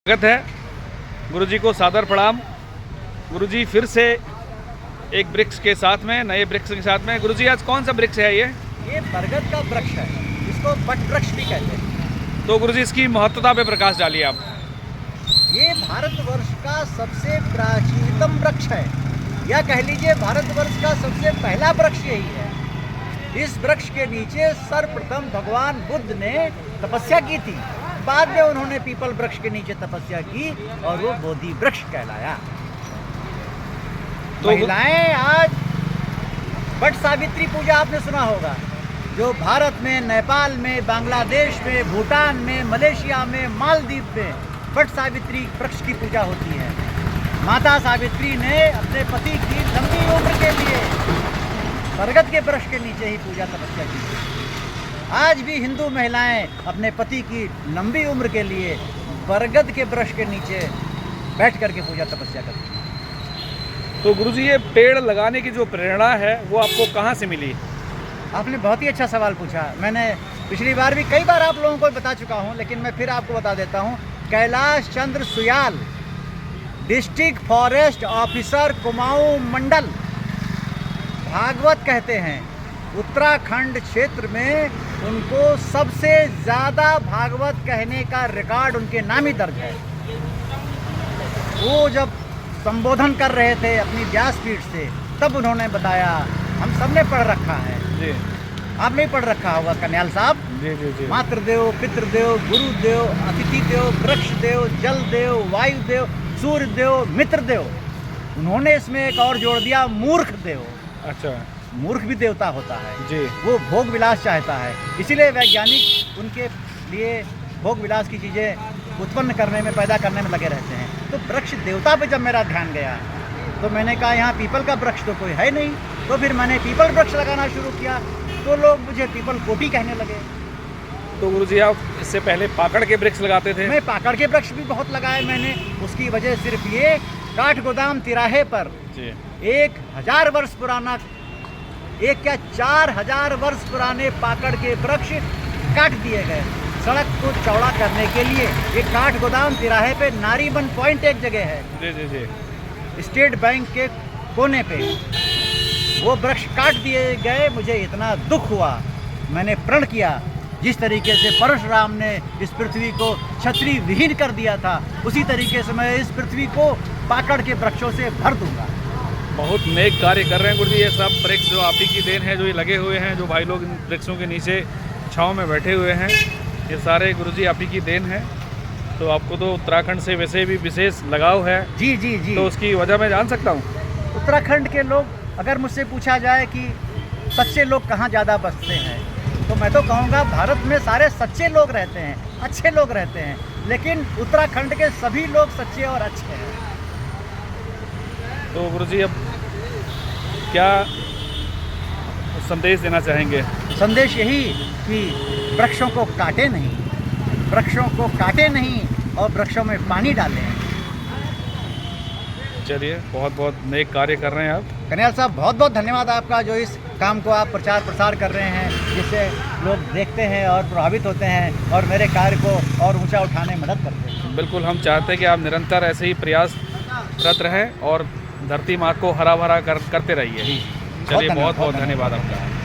स्वागत है गुरुजी को सादर प्रणाम। गुरुजी फिर से एक वृक्ष के साथ में, नए वृक्ष के साथ में। गुरुजी आज कौन सा वृक्ष है ये बरगद का वृक्ष है, इसको बट वृक्ष भी कहते हैं। तो गुरुजी इसकी महत्वता पे प्रकाश डालिए आप। ये भारतवर्ष का सबसे प्राचीनतम वृक्ष है, या कह लीजिए भारतवर्ष का सबसे पहला वृक्ष यही है। इस वृक्ष के नीचे सर्वप्रथम भगवान बुद्ध ने तपस्या की थी। बाद में उन्होंने पीपल वृक्ष के नीचे तपस्या की और वो बोधि वृक्ष कहलाया। तो महिलाएं आज वट सावित्री पूजा आपने सुना होगा, जो भारत में, नेपाल में, बांग्लादेश में, भूटान में, मलेशिया में, मालदीव में वट सावित्री वृक्ष की पूजा होती है। माता सावित्री ने अपने पति की लंबी उम्र के लिए बरगद के वृक्ष के नीचे ही पूजा तपस्या की। आज भी हिंदू महिलाएं अपने पति की लंबी उम्र के लिए बरगद के वृक्ष के नीचे बैठ करके पूजा तपस्या करती हैं। तो गुरुजी ये पेड़ लगाने की जो प्रेरणा है वो आपको कहाँ से मिली? आपने बहुत ही अच्छा सवाल पूछा। मैंने पिछली बार भी कई बार आप लोगों को बता चुका हूं, लेकिन मैं फिर आपको बता देता हूं। Kailash Chandra Suyal, district forest officer, Kumaon Mandal, भागवत कहते हैं। उत्तराखंड क्षेत्र में उनको सबसे ज़्यादा भागवत कहने का रिकॉर्ड उनके नाम ही दर्ज है। वो जब संबोधन कर रहे थे अपनी व्यासपीठ से, तब उन्होंने बताया, हम सब ने पढ़ रखा है जी, आपने पढ़ रखा होगा कन्याल साहब। जी जी जी। मातृदेव, पितृदेव, गुरुदेव, अतिथि देव, वृक्ष देव, जल देव, वायु देव, सूर्य देव, मित्र देव। उन्होंने इसमें एक और जोड़ दिया, मूर्ख देव। अच्छा, मूर्ख भी देवता होता है जी। वो भोग विलास चाहता है, इसीलिए वैज्ञानिक उनके लिए भोग विलास की चीज़ें उत्पन्न करने में, पैदा करने में लगे रहते हैं। तो वृक्ष देवता पे जब मेरा ध्यान गया तो मैंने कहा यहाँ पीपल का वृक्ष तो कोई है नहीं। तो फिर मैंने पीपल वृक्ष लगाना शुरू किया, तो लोग मुझे पीपल कोटी कहने लगे। तो गुरुजी आप इससे पहले पाकड़ के वृक्ष लगाते थे? मैं पाकड़ के वृक्ष भी बहुत लगाए मैंने। उसकी वजह सिर्फ ये, काठगोदाम तिराहे पर जी 1000 वर्ष पुराना, एक क्या 4000 वर्ष पुराने पाकड़ के वृक्ष काट दिए गए सड़क को चौड़ा करने के लिए। ये काठगोदाम तिराहे पे नारीबन पॉइंट एक जगह है, जी जी जी, स्टेट बैंक के कोने पे वो वृक्ष काट दिए गए। मुझे इतना दुख हुआ, मैंने प्रण किया, जिस तरीके से परशुराम ने इस पृथ्वी को क्षत्रिय विहीन कर दिया था, उसी तरीके से मैं इस पृथ्वी को पाकड़ के वृक्षों से भर दूंगा। बहुत नेक कार्य कर रहे हैं गुरुजी। ये सब वृक्ष जो आप ही की देन है, जो ये लगे हुए हैं, जो भाई लोग इन वृक्षों के नीचे छाँव में बैठे हुए हैं, ये सारे गुरुजी आप ही की देन है। तो आपको तो उत्तराखंड से वैसे भी विशेष लगाव है। जी जी जी। तो उसकी वजह मैं जान सकता हूँ? उत्तराखंड के लोग, अगर मुझसे पूछा जाए कि सच्चे लोग कहाँ ज़्यादा बसते हैं, तो मैं तो कहूँगा भारत में सारे सच्चे लोग रहते हैं, अच्छे लोग रहते हैं, लेकिन उत्तराखंड के सभी लोग सच्चे और अच्छे हैं। तो गुरुजी अब क्या संदेश देना चाहेंगे? संदेश यही कि वृक्षों को काटे नहीं, वृक्षों को काटे नहीं और वृक्षों में पानी डालें। चलिए, बहुत बहुत नेक कार्य कर रहे हैं आप। कन्याल साहब, बहुत बहुत धन्यवाद आपका, जो इस काम को आप प्रचार प्रसार कर रहे हैं, जिससे लोग देखते हैं और प्रभावित होते हैं और मेरे कार्य को और ऊंचा उठाने में मदद करते हैं। बिल्कुल, हम चाहते हैं कि आप निरंतर ऐसे ही प्रयासरत रहें और धरती माँ को हरा भरा करते रहिए। चलिए, बहुत बहुत धन्यवाद आपका।